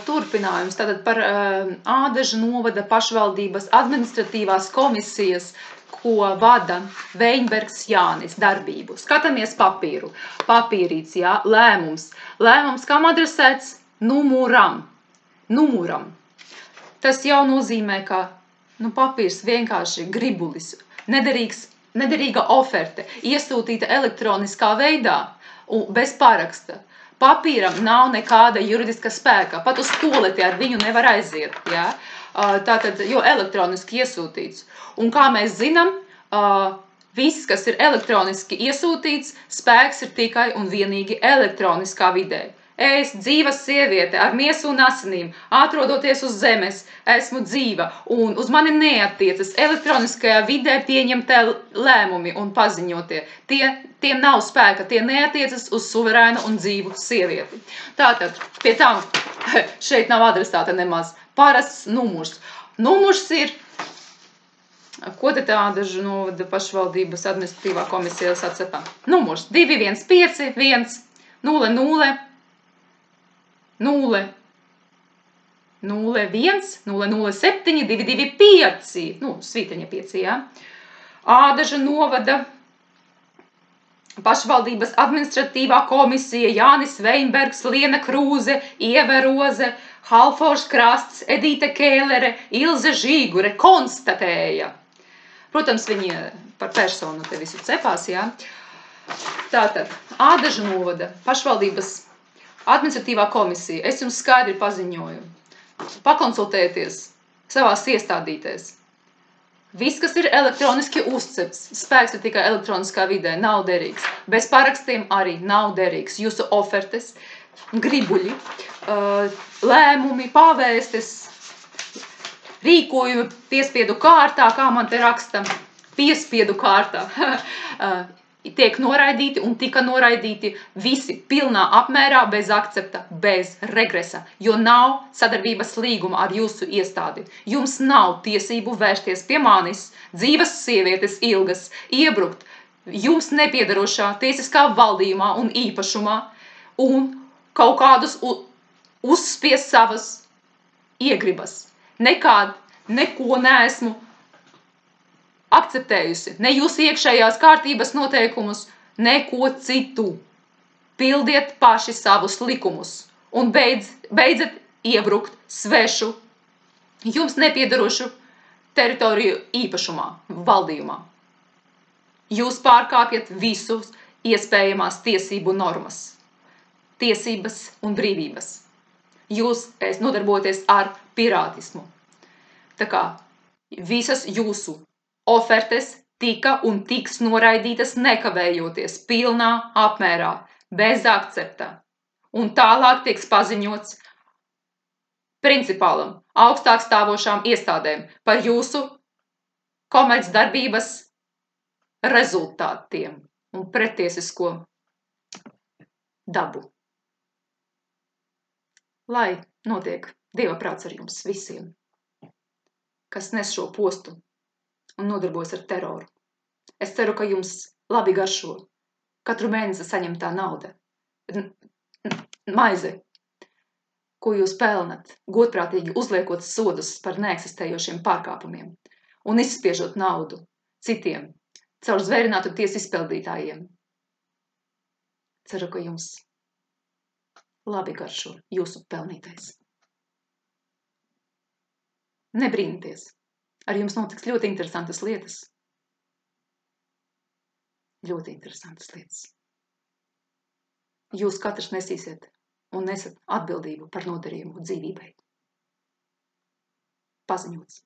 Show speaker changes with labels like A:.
A: Turpinājums tātad par Ādažu novada pašvaldības administratīvās komisijas, ko vada Veinbergs Jānis darbību. Skatāmies papīru. Papīrīts, jā, lēmums. Lēmums kam adresēts? Numuram. Tas jau nozīmē, ka papīrs vienkārši gribulis, nederīga oferte, iesūtīta elektroniskā veidā un bez paraksta. Papīram nav nekāda juridiska spēka, pat uz toleti ar viņu nevar aiziet, jā? Tātad, jo elektroniski iesūtīts. Un kā mēs zinām, viss, kas ir elektroniski iesūtīts, spēks ir tikai un vienīgi elektroniskā vidē. Es, dzīva sieviete ar miesu un asinīm, atrodoties uz zemes, esmu dzīva un uz mani neattiecas elektroniskajā vidē pieņemtie lēmumi un paziņotie. Tiem nav spēka, tie neattiecas uz suverēnu un dzīvu sievieti. Tātad, pie tām šeit nav adresāta nemaz parasts numurs. Numurs ir, ko te Ādažu novada pašvaldības administratīvā komisija saceta? Numurs 215 1 00 0, 01, 007, 225, svīteņa 5, jā. Ādažu novada pašvaldības administratīvā komisija Jānis Veinbergs, Liena Krūze, Ieva Roze, Halfors Krasts, Edīte Kēlere, Ilze Žīgure konstatēja. Protams, viņi par personu te visu cepās, jā. Tātad, Ādažu novada pašvaldības administratīvā komisija, es jums skaidri paziņoju, pakonsultēties savās iestādītēs. Viss, kas ir elektroniski uzcepts, spēks ir tikai elektroniskā vidē, nav derīgs. Bez parakstiem arī nav derīgs. Jūsu ofertes, gribuļi, lēmumi, pavēstes, rīkojumi piespiedu kārtā, kā man te raksta, piespiedu kārtā, tiek noraidīti un tika noraidīti visi pilnā apmērā, bez akcepta, bez regresa, jo nav sadarbības līguma ar jūsu iestādi. Jums nav tiesību vērsties pie manis, dzīves sievietes Ilgas, iebrukt jums nepiedarošā tiesiskā valdījumā un īpašumā un kaut kādus uzspiest savas iegribas. Neko neesmu akceptējusi, ne jūsu iekšējās kārtības noteikumus, neko citu. Pildiet paši savus likumus un beidzat iebrukt svešu, jums nepiedarošu teritoriju īpašumā, valdījumā. Jūs pārkāpjat visus iespējamās tiesību normas, tiesības un brīvības. Jūs nodarbojaties ar pirātismu. Tā kā visas jūsu ofertes tika un tiks noraidītas nekavējoties, pilnā apmērā, bez akcepta. Un tālāk tiek paziņots principālam, augstāk stāvošām iestādēm par jūsu komercdarbības rezultātiem un pretiesisko dabu. Lai notiek Dieva prāts ar jums visiem, kas nes šo postu un nodarbojas ar teroru. Es ceru, ka jums labi garšo katru mēnesi saņemtā nauda, maize, ko jūs pelnat, godprātīgi uzliekot sodus par neeksistējošiem pārkāpumiem un izspiežot naudu citiem caur zvērinātu tiesu izpildītājiem. Ceru, ka jums labi garšo jūsu pelnītais. Nebrīnieties. Ar jums notiks ļoti interesantas lietas. Ļoti interesantas lietas. Jūs katrs nesīsiet un nesat atbildību par nodarījumu dzīvībai. Paziņots.